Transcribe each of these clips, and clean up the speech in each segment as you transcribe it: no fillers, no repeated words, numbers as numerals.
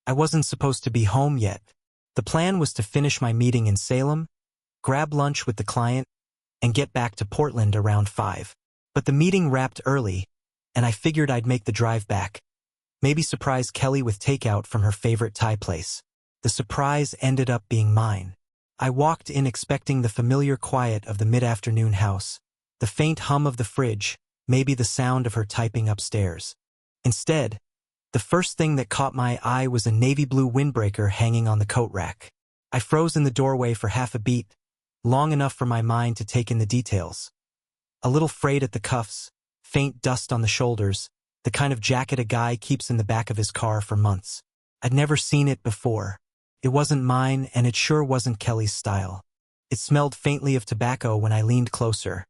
I wasn't supposed to be home yet. The plan was to finish my meeting in Salem, grab lunch with the client, and get back to Portland around 5. But the meeting wrapped early, and I figured I'd make the drive back. Maybe surprise Kelly with takeout from her favorite Thai place. The surprise ended up being mine. I walked in expecting the familiar quiet of the mid-afternoon house, the faint hum of the fridge, maybe the sound of her typing upstairs. Instead, the first thing that caught my eye was a navy blue windbreaker hanging on the coat rack. I froze in the doorway for half a beat, long enough for my mind to take in the details. A little frayed at the cuffs, faint dust on the shoulders, the kind of jacket a guy keeps in the back of his car for months. I'd never seen it before. It wasn't mine, and it sure wasn't Kelly's style. It smelled faintly of tobacco when I leaned closer.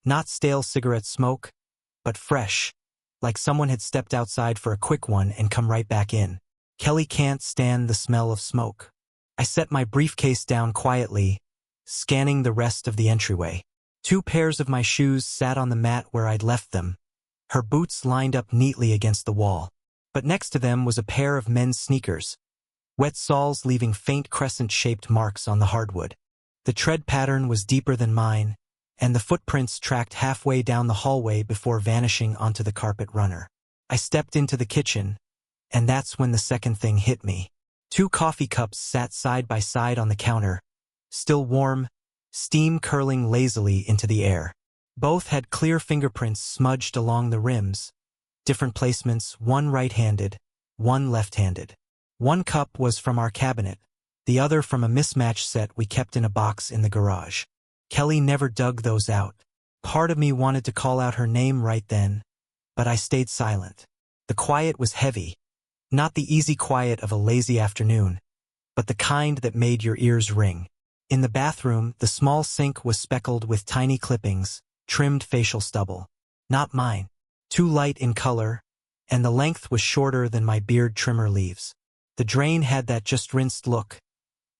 Not stale cigarette smoke, but fresh, like someone had stepped outside for a quick one and come right back in. Kelly can't stand the smell of smoke. I set my briefcase down quietly, scanning the rest of the entryway. 2 pairs of my shoes sat on the mat where I'd left them, her boots lined up neatly against the wall. But next to them was a pair of men's sneakers, wet soles leaving faint crescent-shaped marks on the hardwood. The tread pattern was deeper than mine, and the footprints tracked halfway down the hallway before vanishing onto the carpet runner. I stepped into the kitchen, and that's when the second thing hit me. 2 coffee cups sat side by side on the counter, still warm, steam curling lazily into the air. Both had clear fingerprints smudged along the rims, different placements, one right-handed, one left-handed. One cup was from our cabinet, the other from a mismatched set we kept in a box in the garage. Kelly never dug those out. Part of me wanted to call out her name right then, but I stayed silent. The quiet was heavy, not the easy quiet of a lazy afternoon, but the kind that made your ears ring. In the bathroom, the small sink was speckled with tiny clippings, trimmed facial stubble. Not mine. Too light in color, and the length was shorter than my beard trimmer leaves. The drain had that just rinsed look,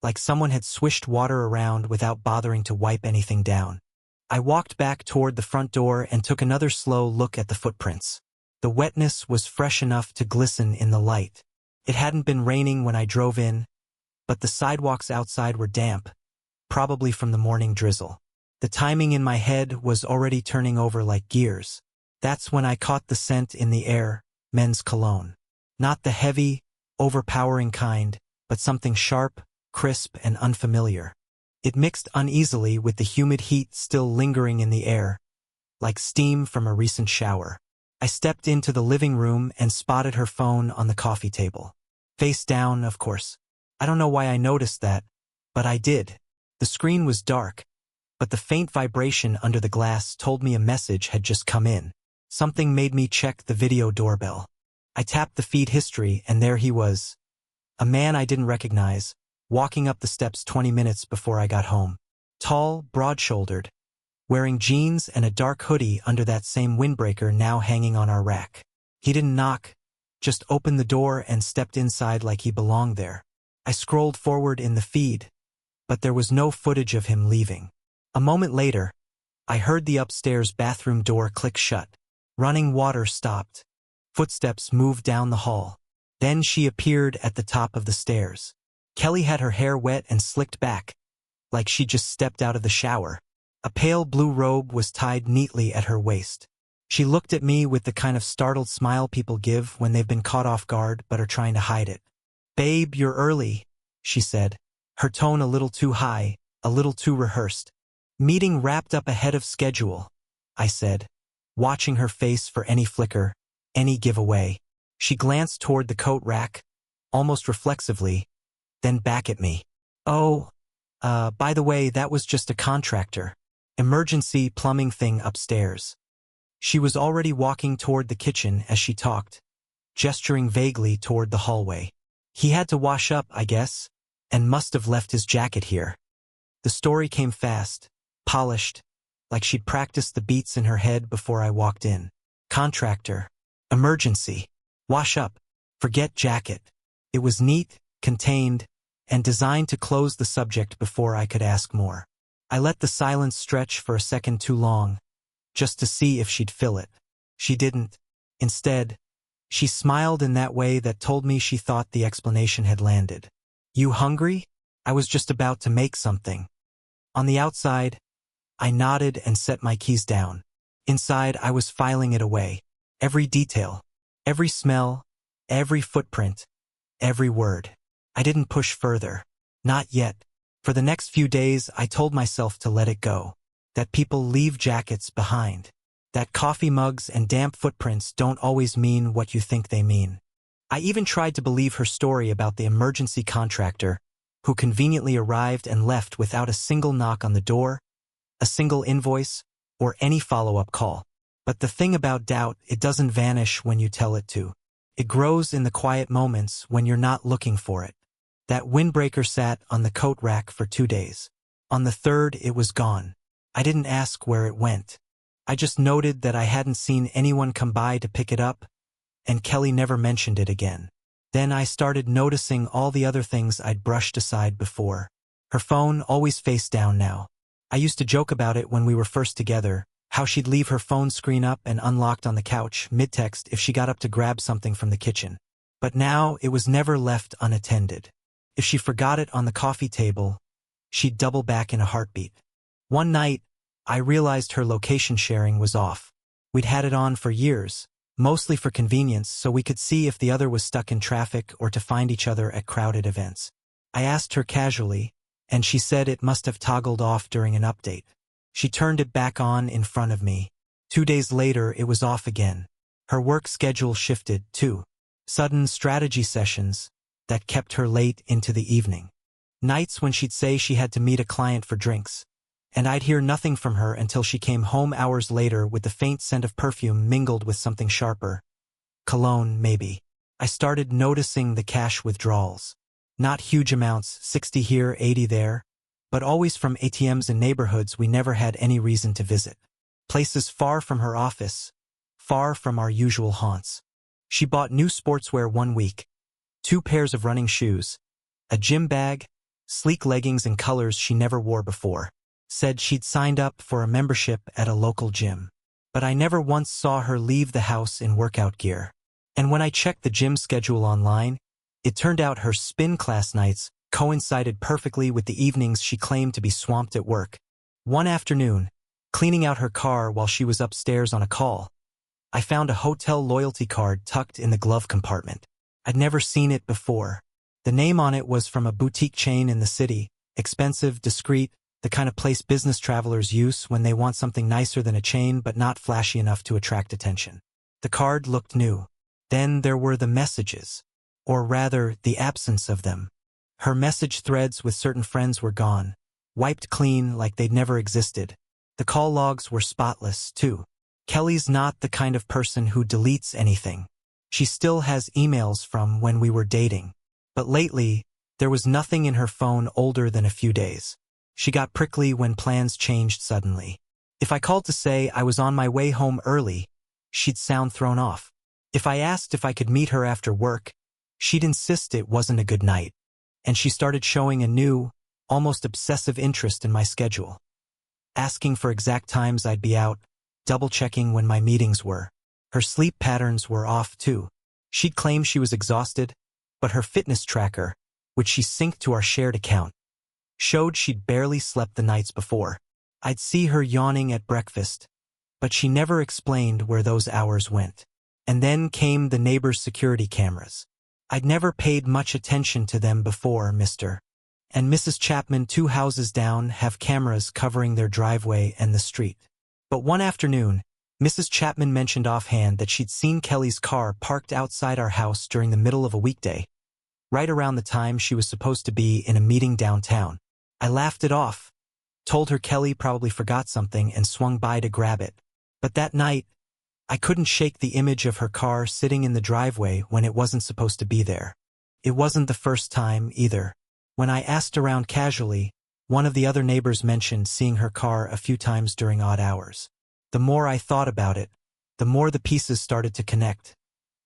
like someone had swished water around without bothering to wipe anything down. I walked back toward the front door and took another slow look at the footprints. The wetness was fresh enough to glisten in the light. It hadn't been raining when I drove in, but the sidewalks outside were damp, probably from the morning drizzle. The timing in my head was already turning over like gears. That's when I caught the scent in the air, men's cologne. Not the heavy, overpowering kind, but something sharp, crisp, and unfamiliar. It mixed uneasily with the humid heat still lingering in the air, like steam from a recent shower. I stepped into the living room and spotted her phone on the coffee table. Face down, of course. I don't know why I noticed that, but I did. The screen was dark, but the faint vibration under the glass told me a message had just come in. Something made me check the video doorbell. I tapped the feed history, and there he was. A man I didn't recognize, walking up the steps 20 minutes before I got home. Tall, broad-shouldered, wearing jeans and a dark hoodie under that same windbreaker now hanging on our rack. He didn't knock, just opened the door and stepped inside like he belonged there. I scrolled forward in the feed, but there was no footage of him leaving. A moment later, I heard the upstairs bathroom door click shut. Running water stopped. Footsteps moved down the hall. Then she appeared at the top of the stairs. Kelly had her hair wet and slicked back, like she just stepped out of the shower. A pale blue robe was tied neatly at her waist. She looked at me with the kind of startled smile people give when they've been caught off guard but are trying to hide it. "Babe, you're early," she said, her tone a little too high, a little too rehearsed. "Meeting wrapped up ahead of schedule," I said, watching her face for any flicker, any giveaway. She glanced toward the coat rack, almost reflexively, then back at me. "Oh, by the way, that was just a contractor. Emergency plumbing thing upstairs." She was already walking toward the kitchen as she talked, gesturing vaguely toward the hallway. "He had to wash up, I guess, and must have left his jacket here." The story came fast, polished, like she'd practiced the beats in her head before I walked in. Contractor. Emergency. Wash up. Forget jacket. It was neat, contained, and designed to close the subject before I could ask more. I let the silence stretch for a second too long, just to see if she'd fill it. She didn't. Instead, She smiled in that way that told me she thought the explanation had landed. You hungry? I was just about to make something. On the outside, I nodded and set my keys down. Inside, I was filing it away. Every detail, every smell, every footprint, every word. I didn't push further. Not yet. For the next few days, I told myself to let it go. That people leave jackets behind. That coffee mugs and damp footprints don't always mean what you think they mean. I even tried to believe her story about the emergency contractor who conveniently arrived and left without a single knock on the door, a single invoice, or any follow-up call. But the thing about doubt, it doesn't vanish when you tell it to. It grows in the quiet moments when you're not looking for it. That windbreaker sat on the coat rack for 2 days. On the third, it was gone. I didn't ask where it went. I just noted that I hadn't seen anyone come by to pick it up, and Kelly never mentioned it again. Then I started noticing all the other things I'd brushed aside before. Her phone always face down now. I used to joke about it when we were first together, how she'd leave her phone screen up and unlocked on the couch, mid-text, if she got up to grab something from the kitchen. But now it was never left unattended. If she forgot it on the coffee table, she'd double back in a heartbeat. One night, I realized her location sharing was off. We'd had it on for years, mostly for convenience, so we could see if the other was stuck in traffic or to find each other at crowded events. I asked her casually, and she said it must have toggled off during an update. She turned it back on in front of me. 2 days later, it was off again. Her work schedule shifted, too. Sudden strategy sessions that kept her late into the evening. Nights when she'd say she had to meet a client for drinks, and I'd hear nothing from her until she came home hours later with the faint scent of perfume mingled with something sharper. Cologne, maybe. I started noticing the cash withdrawals. Not huge amounts, 60 here, 80 there, but always from ATMs in neighborhoods we never had any reason to visit. Places far from her office, far from our usual haunts. She bought new sportswear one week, 2 pairs of running shoes, a gym bag, sleek leggings in colors she never wore before. Said she'd signed up for a membership at a local gym. But I never once saw her leave the house in workout gear. And when I checked the gym schedule online, it turned out her spin class nights coincided perfectly with the evenings she claimed to be swamped at work. One afternoon, cleaning out her car while she was upstairs on a call, I found a hotel loyalty card tucked in the glove compartment. I'd never seen it before. The name on it was from a boutique chain in the city, expensive, discreet, the kind of place business travelers use when they want something nicer than a chain but not flashy enough to attract attention. The card looked new. Then there were the messages, or rather, the absence of them. Her message threads with certain friends were gone, wiped clean like they'd never existed. The call logs were spotless, too. Kelly's not the kind of person who deletes anything. She still has emails from when we were dating. But lately, there was nothing in her phone older than a few days. She got prickly when plans changed suddenly. If I called to say I was on my way home early, she'd sound thrown off. If I asked if I could meet her after work, she'd insist it wasn't a good night. And she started showing a new, almost obsessive interest in my schedule. Asking for exact times I'd be out, double-checking when my meetings were. Her sleep patterns were off, too. She'd claim she was exhausted, but her fitness tracker, which she synced to our shared account, showed she'd barely slept the nights before. I'd see her yawning at breakfast, but she never explained where those hours went. And then came the neighbors' security cameras. I'd never paid much attention to them before, Mr. and Mrs. Chapman, 2 houses down, have cameras covering their driveway and the street. But one afternoon, Mrs. Chapman mentioned offhand that she'd seen Kelly's car parked outside our house during the middle of a weekday, right around the time she was supposed to be in a meeting downtown. I laughed it off, told her Kelly probably forgot something and swung by to grab it. But that night, I couldn't shake the image of her car sitting in the driveway when it wasn't supposed to be there. It wasn't the first time, either. When I asked around casually, one of the other neighbors mentioned seeing her car a few times during odd hours. The more I thought about it, the more the pieces started to connect.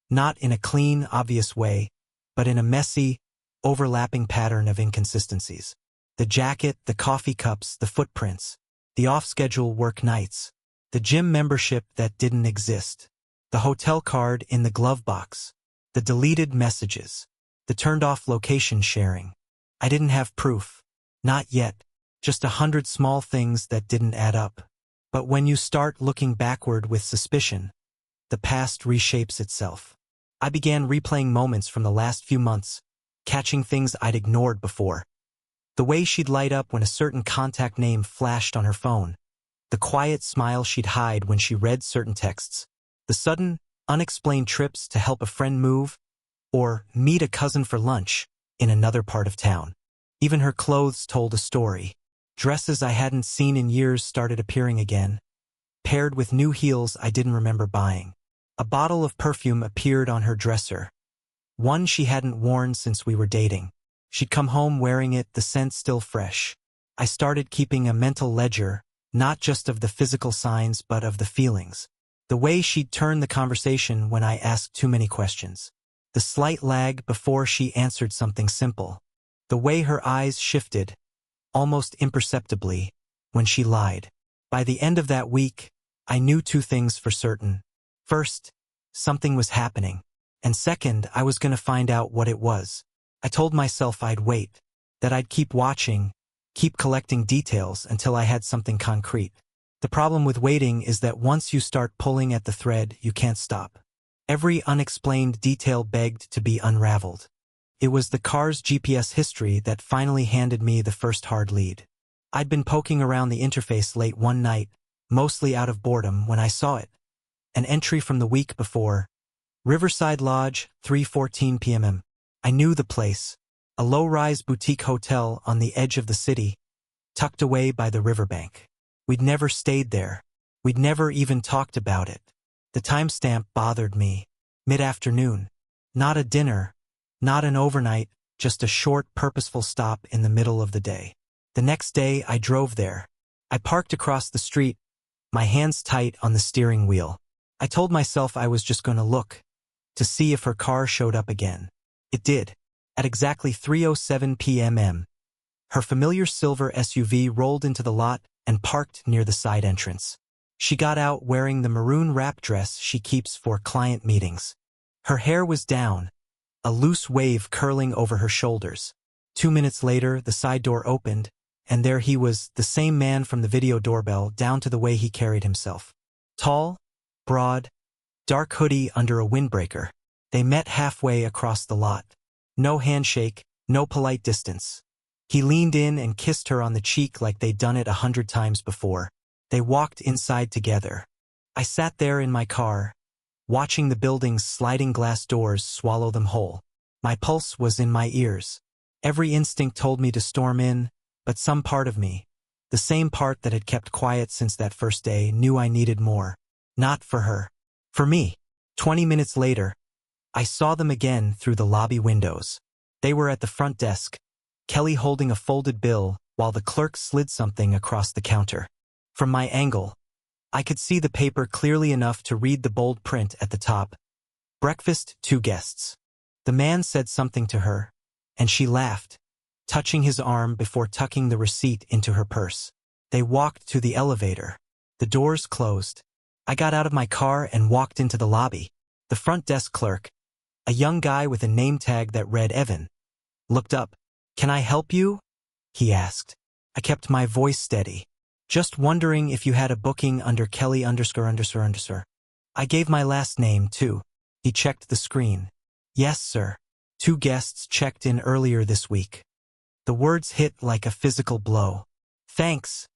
Not in a clean, obvious way, but in a messy, overlapping pattern of inconsistencies. The jacket, the coffee cups, the footprints, the off-schedule work nights, the gym membership that didn't exist. The hotel card in the glove box. The deleted messages. The turned-off location sharing. I didn't have proof. Not yet. Just 100 small things that didn't add up. But when you start looking backward with suspicion, the past reshapes itself. I began replaying moments from the last few months, catching things I'd ignored before. The way she'd light up when a certain contact name flashed on her phone. The quiet smile she'd hide when she read certain texts. The sudden, unexplained trips to help a friend move, or meet a cousin for lunch in another part of town. Even her clothes told a story. Dresses I hadn't seen in years started appearing again, paired with new heels I didn't remember buying. A bottle of perfume appeared on her dresser. One she hadn't worn since we were dating. She'd come home wearing it, the scent still fresh. I started keeping a mental ledger, not just of the physical signs but of the feelings. The way she'd turn the conversation when I asked too many questions. The slight lag before she answered something simple. The way her eyes shifted, almost imperceptibly, when she lied. By the end of that week, I knew two things for certain. First, something was happening. And second, I was going to find out what it was. I told myself I'd wait, that I'd keep watching, keep collecting details until I had something concrete. The problem with waiting is that once you start pulling at the thread, you can't stop. Every unexplained detail begged to be unraveled. It was the car's GPS history that finally handed me the first hard lead. I'd been poking around the interface late one night, mostly out of boredom, when I saw it. An entry from the week before. Riverside Lodge, 3:14 p.m. I knew the place. A low-rise boutique hotel on the edge of the city, tucked away by the riverbank. We'd never stayed there. We'd never even talked about it. The timestamp bothered me. Mid-afternoon. Not a dinner. Not an overnight, just a short, purposeful stop in the middle of the day. The next day, I drove there. I parked across the street, my hands tight on the steering wheel. I told myself I was just going to look, to see if her car showed up again. It did. At exactly 3:07 p.m. Her familiar silver SUV rolled into the lot and parked near the side entrance. She got out wearing the maroon wrap dress she keeps for client meetings. Her hair was down, a loose wave curling over her shoulders. 2 minutes later, the side door opened, and there he was, the same man from the video doorbell, down to the way he carried himself. Tall, broad, dark hoodie under a windbreaker. They met halfway across the lot. No handshake, no polite distance. He leaned in and kissed her on the cheek like they'd done it 100 times before. They walked inside together. I sat there in my car, watching the building's sliding glass doors swallow them whole. My pulse was in my ears. Every instinct told me to storm in, but some part of me, the same part that had kept quiet since that first day, knew I needed more. Not for her. For me. 20 minutes later, I saw them again through the lobby windows. They were at the front desk, Kelly holding a folded bill while the clerk slid something across the counter. From my angle, I could see the paper clearly enough to read the bold print at the top. Breakfast, 2 guests. The man said something to her, and she laughed, touching his arm before tucking the receipt into her purse. They walked to the elevator. The doors closed. I got out of my car and walked into the lobby. The front desk clerk, a young guy with a name tag that read Evan, looked up. "Can I help you?" he asked. I kept my voice steady. "Just wondering if you had a booking under Kelly ____." I gave my last name, too. He checked the screen. "Yes, sir. 2 guests checked in earlier this week." The words hit like a physical blow. "Thanks,"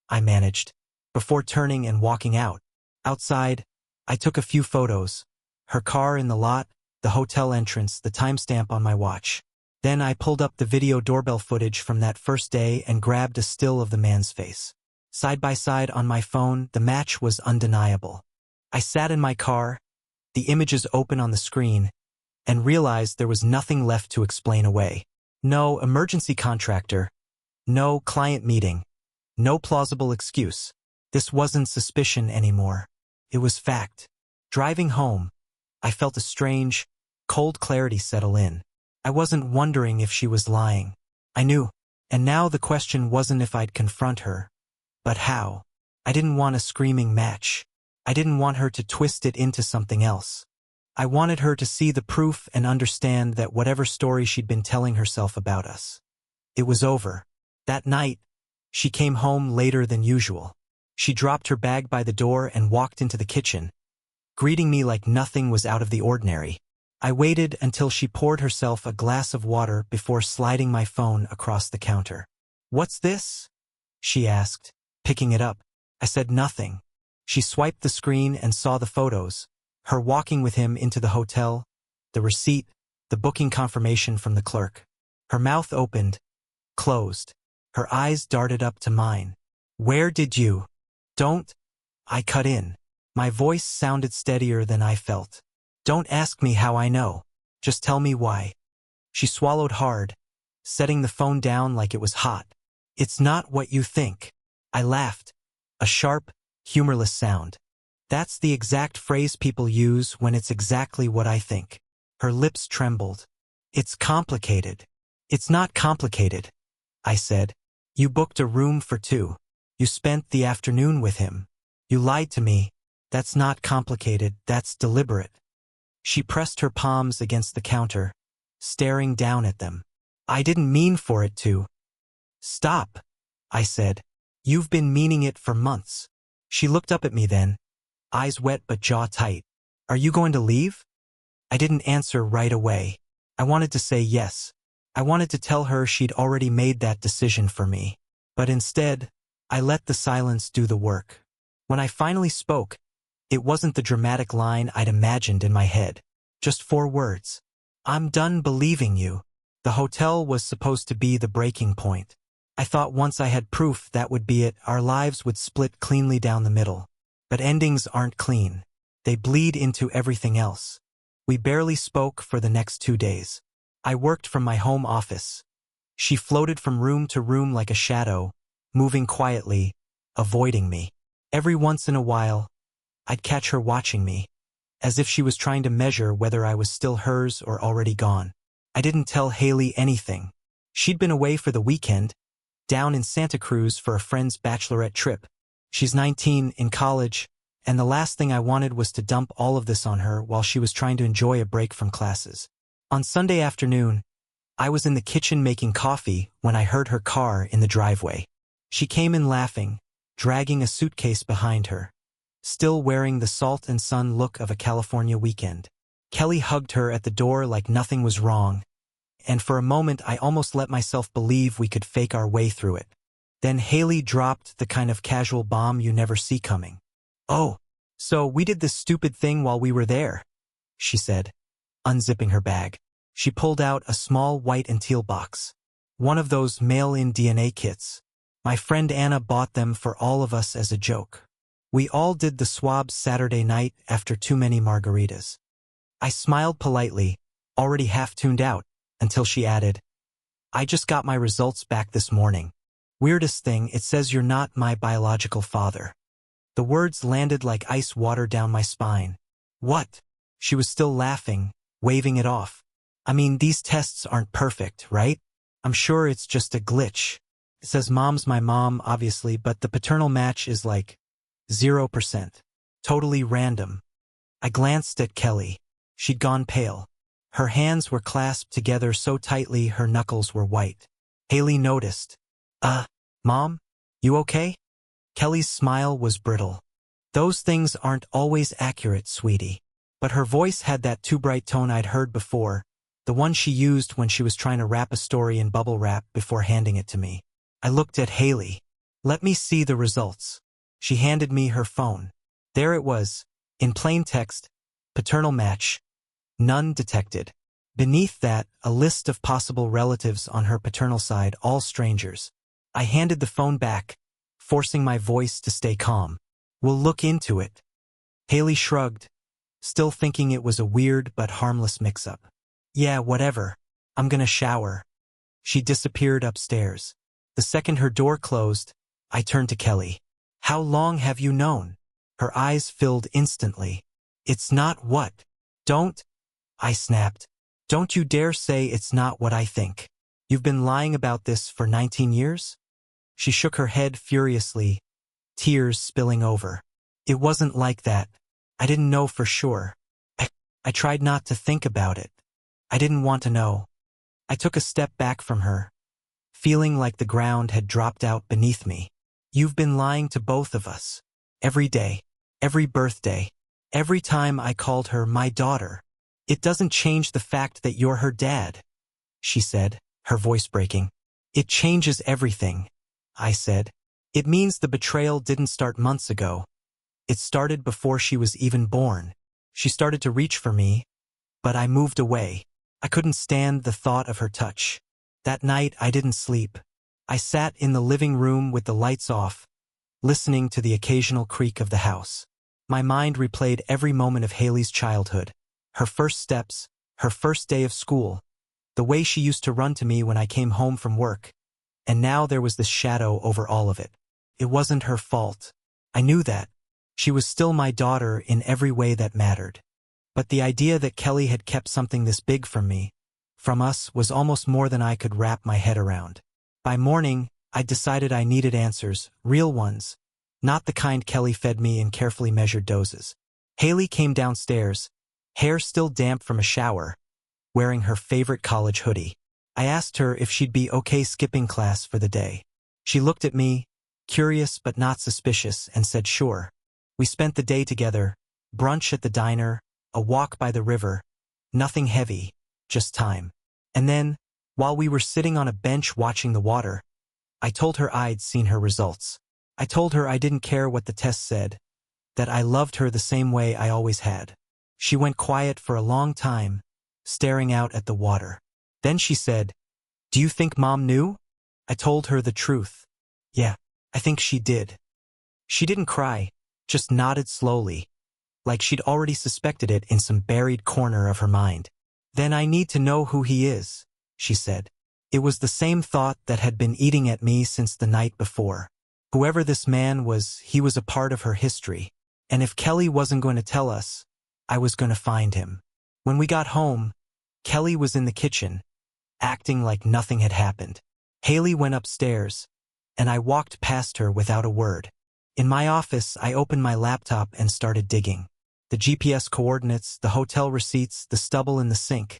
I managed, before turning and walking out. Outside, I took a few photos. Her car in the lot, the hotel entrance, the timestamp on my watch. Then I pulled up the video doorbell footage from that first day and grabbed a still of the man's face. Side by side on my phone, the match was undeniable. I sat in my car, the images open on the screen, and realized there was nothing left to explain away. No emergency contractor, no client meeting, no plausible excuse. This wasn't suspicion anymore. It was fact. Driving home, I felt a strange, cold clarity settle in. I wasn't wondering if she was lying. I knew. And now the question wasn't if I'd confront her, but how. I didn't want a screaming match. I didn't want her to twist it into something else. I wanted her to see the proof and understand that whatever story she'd been telling herself about us, it was over. That night, she came home later than usual. She dropped her bag by the door and walked into the kitchen, greeting me like nothing was out of the ordinary. I waited until she poured herself a glass of water before sliding my phone across the counter. "What's this?" she asked, picking it up. I said nothing. She swiped the screen and saw the photos, her walking with him into the hotel, the receipt, the booking confirmation from the clerk. Her mouth opened, closed. Her eyes darted up to mine. "Where did you?" "Don't." I cut in. My voice sounded steadier than I felt. "Don't ask me how I know. Just tell me why." She swallowed hard, setting the phone down like it was hot. "It's not what you think." I laughed. A sharp, humorless sound. That's the exact phrase people use when it's exactly what I think. Her lips trembled. "It's complicated." "It's not complicated," I said. "You booked a room for two. You spent the afternoon with him. You lied to me. That's not complicated, that's deliberate." She pressed her palms against the counter, staring down at them. "I didn't mean for it to." "Stop," I said. "You've been meaning it for months." She looked up at me then, eyes wet but jaw tight. "Are you going to leave?" I didn't answer right away. I wanted to say yes. I wanted to tell her she'd already made that decision for me. But instead, I let the silence do the work. When I finally spoke, it wasn't the dramatic line I'd imagined in my head. Just 4 words. "I'm done believing you." The hotel was supposed to be the breaking point. I thought once I had proof that would be it, our lives would split cleanly down the middle. But endings aren't clean. They bleed into everything else. We barely spoke for the next 2 days. I worked from my home office. She floated from room to room like a shadow, moving quietly, avoiding me. Every once in a while, I'd catch her watching me, as if she was trying to measure whether I was still hers or already gone. I didn't tell Haley anything. She'd been away for the weekend, down in Santa Cruz for a friend's bachelorette trip. She's 19, in college, and the last thing I wanted was to dump all of this on her while she was trying to enjoy a break from classes. On Sunday afternoon, I was in the kitchen making coffee when I heard her car in the driveway. She came in laughing, dragging a suitcase behind her, still wearing the salt and sun look of a California weekend. Kelly hugged her at the door like nothing was wrong, and for a moment I almost let myself believe we could fake our way through it. Then Haley dropped the kind of casual bomb you never see coming. "Oh, so we did this stupid thing while we were there," she said, unzipping her bag. She pulled out a small white and teal box. One of those mail-in DNA kits. My friend Anna bought them for all of us as a joke. We all did the swabs Saturday night after too many margaritas. I smiled politely, already half tuned out, until she added, "I just got my results back this morning. Weirdest thing, it says you're not my biological father." The words landed like ice water down my spine. "What?" She was still laughing, waving it off. "I mean, these tests aren't perfect, right? I'm sure it's just a glitch. It says mom's my mom, obviously, but the paternal match is like 0%. Totally random." I glanced at Kelly. She'd gone pale. Her hands were clasped together so tightly her knuckles were white. Haley noticed. Mom? You okay?" Kelly's smile was brittle. "Those things aren't always accurate, sweetie." But her voice had that too bright tone I'd heard before, the one she used when she was trying to wrap a story in bubble wrap before handing it to me. I looked at Haley. "Let me see the results." She handed me her phone. There it was, in plain text, paternal match. None detected. Beneath that, a list of possible relatives on her paternal side, all strangers. I handed the phone back, forcing my voice to stay calm. "We'll look into it." Haley shrugged, still thinking it was a weird but harmless mix-up. "Yeah, whatever. I'm gonna shower." She disappeared upstairs. The second her door closed, I turned to Kelly. "How long have you known?" Her eyes filled instantly. "It's not what?" "Don't," I snapped. "Don't you dare say it's not what I think. You've been lying about this for 19 years? She shook her head furiously, tears spilling over. It wasn't like that. I didn't know for sure. I tried not to think about it. I didn't want to know. I took a step back from her, feeling like the ground had dropped out beneath me. You've been lying to both of us. Every day, every birthday, every time I called her my daughter. It doesn't change the fact that you're her dad, she said, her voice breaking. It changes everything, I said. It means the betrayal didn't start months ago. It started before she was even born. She started to reach for me, but I moved away. I couldn't stand the thought of her touch. That night I didn't sleep. I sat in the living room with the lights off, listening to the occasional creak of the house. My mind replayed every moment of Haley's childhood. Her first steps, her first day of school, the way she used to run to me when I came home from work. And now there was this shadow over all of it. It wasn't her fault. I knew that. She was still my daughter in every way that mattered. But the idea that Kelly had kept something this big from me, from us, was almost more than I could wrap my head around. By morning, I decided I needed answers, real ones, not the kind Kelly fed me in carefully measured doses. Haley came downstairs, hair still damp from a shower, wearing her favorite college hoodie. I asked her if she'd be okay skipping class for the day. She looked at me, curious but not suspicious, and said sure. We spent the day together, brunch at the diner, a walk by the river, nothing heavy, just time. And then, while we were sitting on a bench watching the water, I told her I'd seen her results. I told her I didn't care what the test said, that I loved her the same way I always had. She went quiet for a long time, staring out at the water. Then she said, "Do you think Mom knew?" I told her the truth. Yeah, I think she did. She didn't cry, just nodded slowly, like she'd already suspected it in some buried corner of her mind. "Then I need to know who he is," she said. It was the same thought that had been eating at me since the night before. Whoever this man was, he was a part of her history. And if Kelly wasn't going to tell us, I was going to find him. When we got home, Kelly was in the kitchen, acting like nothing had happened. Haley went upstairs, and I walked past her without a word. In my office, I opened my laptop and started digging. The GPS coordinates, the hotel receipts, the stubble in the sink.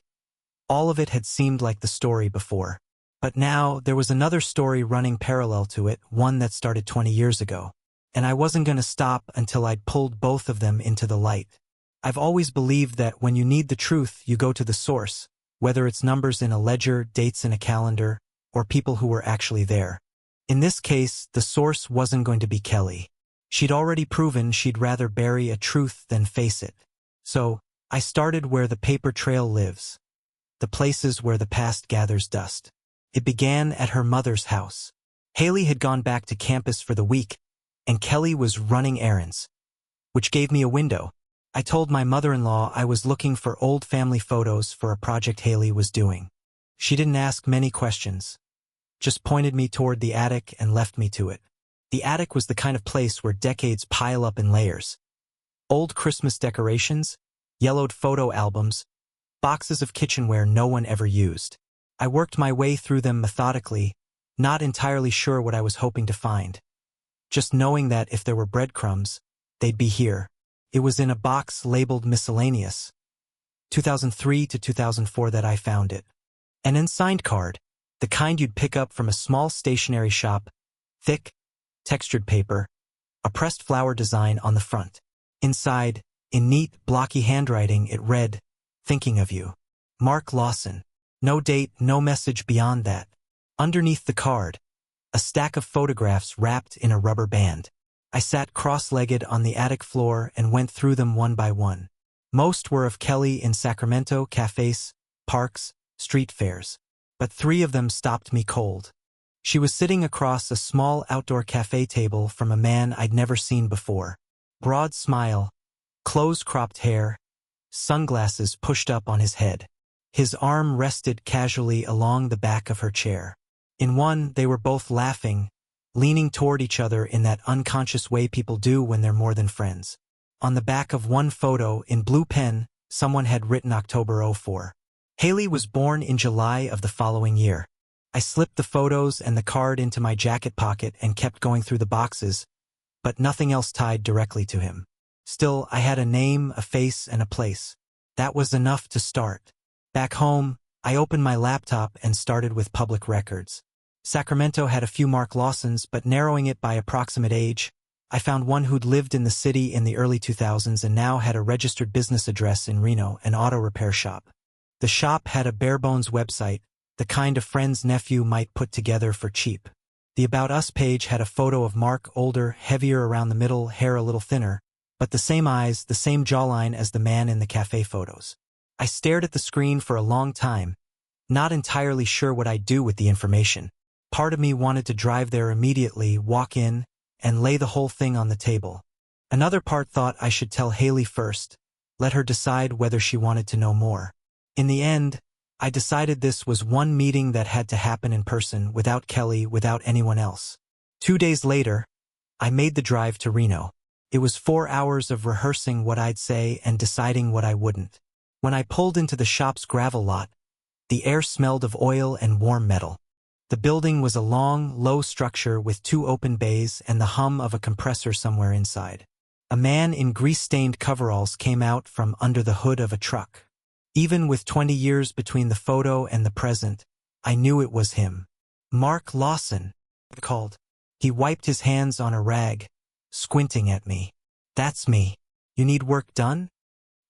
All of it had seemed like the story before. But now, there was another story running parallel to it, one that started 20 years ago. And I wasn't going to stop until I'd pulled both of them into the light. I've always believed that when you need the truth, you go to the source, whether it's numbers in a ledger, dates in a calendar, or people who were actually there. In this case, the source wasn't going to be Kelly. She'd already proven she'd rather bury a truth than face it. So, I started where the paper trail lives, the places where the past gathers dust. It began at her mother's house. Haley had gone back to campus for the week, and Kelly was running errands, which gave me a window. I told my mother-in-law I was looking for old family photos for a project Haley was doing. She didn't ask many questions, just pointed me toward the attic and left me to it. The attic was the kind of place where decades pile up in layers. Old Christmas decorations, yellowed photo albums, boxes of kitchenware no one ever used. I worked my way through them methodically, not entirely sure what I was hoping to find. Just knowing that if there were breadcrumbs, they'd be here. It was in a box labeled miscellaneous. 2003 to 2004 that I found it. An unsigned card, the kind you'd pick up from a small stationery shop, thick, textured paper, a pressed flower design on the front. Inside, in neat, blocky handwriting, it read, "Thinking of you. Mark Lawson." No date, no message beyond that. Underneath the card, a stack of photographs wrapped in a rubber band. I sat cross-legged on the attic floor and went through them one by one. Most were of Kelly in Sacramento, cafes, parks, street fairs. But 3 of them stopped me cold. She was sitting across a small outdoor cafe table from a man I'd never seen before. Broad smile, close-cropped hair, sunglasses pushed up on his head. His arm rested casually along the back of her chair. In one, they were both laughing, leaning toward each other in that unconscious way people do when they're more than friends. On the back of one photo, in blue pen, someone had written October '04. Haley was born in July of the following year. I slipped the photos and the card into my jacket pocket and kept going through the boxes, but nothing else tied directly to him. Still, I had a name, a face, and a place. That was enough to start. Back home, I opened my laptop and started with public records. Sacramento had a few Mark Lawsons, but narrowing it by approximate age, I found one who'd lived in the city in the early 2000s and now had a registered business address in Reno, an auto repair shop. The shop had a bare-bones website, the kind a friend's nephew might put together for cheap. The About Us page had a photo of Mark, older, heavier around the middle, hair a little thinner, but the same eyes, the same jawline as the man in the cafe photos. I stared at the screen for a long time, not entirely sure what I'd do with the information. Part of me wanted to drive there immediately, walk in, and lay the whole thing on the table. Another part thought I should tell Haley first, let her decide whether she wanted to know more. In the end, I decided this was one meeting that had to happen in person, without Kelly, without anyone else. 2 days later, I made the drive to Reno. It was 4 hours of rehearsing what I'd say and deciding what I wouldn't. When I pulled into the shop's gravel lot, the air smelled of oil and warm metal. The building was a long, low structure with 2 open bays and the hum of a compressor somewhere inside. A man in grease-stained coveralls came out from under the hood of a truck. Even with 20 years between the photo and the present, I knew it was him. Mark Lawson, I called. He wiped his hands on a rag, squinting at me. That's me. You need work done?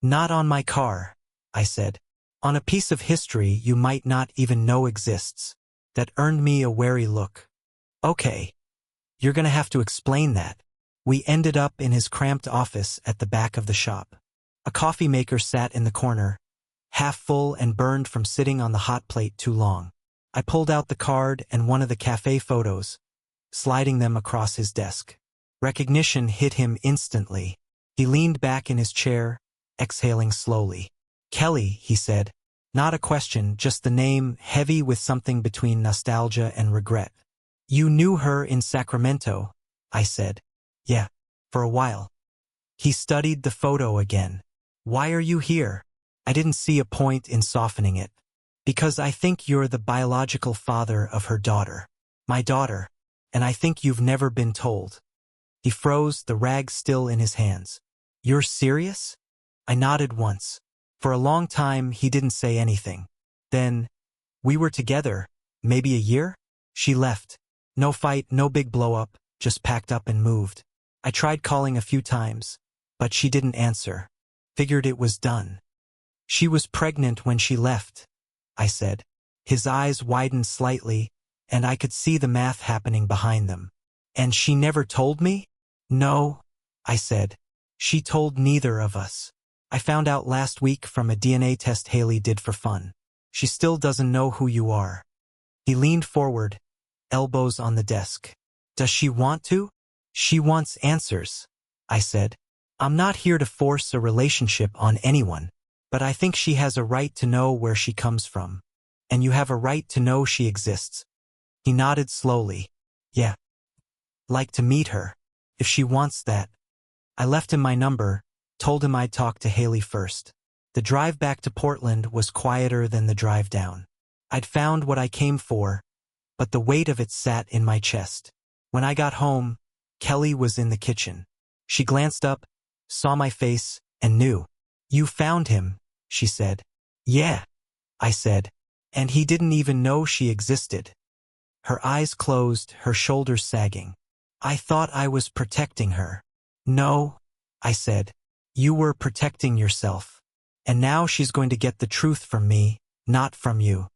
Not on my car, I said. On a piece of history you might not even know exists. That earned me a wary look. Okay. You're gonna have to explain that. We ended up in his cramped office at the back of the shop. A coffee maker sat in the corner, half full and burned from sitting on the hot plate too long. I pulled out the card and one of the cafe photos, sliding them across his desk. Recognition hit him instantly. He leaned back in his chair, exhaling slowly. Kelly, he said. Not a question, just the name, heavy with something between nostalgia and regret. You knew her in Sacramento, I said. Yeah, for a while. He studied the photo again. Why are you here? I didn't see a point in softening it. Because I think you're the biological father of her daughter. My daughter. And I think you've never been told. He froze, the rag still in his hands. You're serious? I nodded once. For a long time, he didn't say anything. Then, we were together, maybe a year? She left. No fight, no big blow-up, just packed up and moved. I tried calling a few times, but she didn't answer. Figured it was done. She was pregnant when she left, I said. His eyes widened slightly, and I could see the math happening behind them. And she never told me? No, I said. She told neither of us. I found out last week from a DNA test Haley did for fun. She still doesn't know who you are. He leaned forward, elbows on the desk. Does she want to? She wants answers, I said. I'm not here to force a relationship on anyone, but I think she has a right to know where she comes from. And you have a right to know she exists. He nodded slowly. Yeah. Like to meet her, if she wants that. I left him my number, told him I'd talk to Haley first. The drive back to Portland was quieter than the drive down. I'd found what I came for, but the weight of it sat in my chest. When I got home, Kelly was in the kitchen. She glanced up, saw my face, and knew. You found him, she said. Yeah, I said. And he didn't even know she existed. Her eyes closed, her shoulders sagging. I thought I was protecting her. No, I said. You were protecting yourself. And now she's going to get the truth from me, not from you.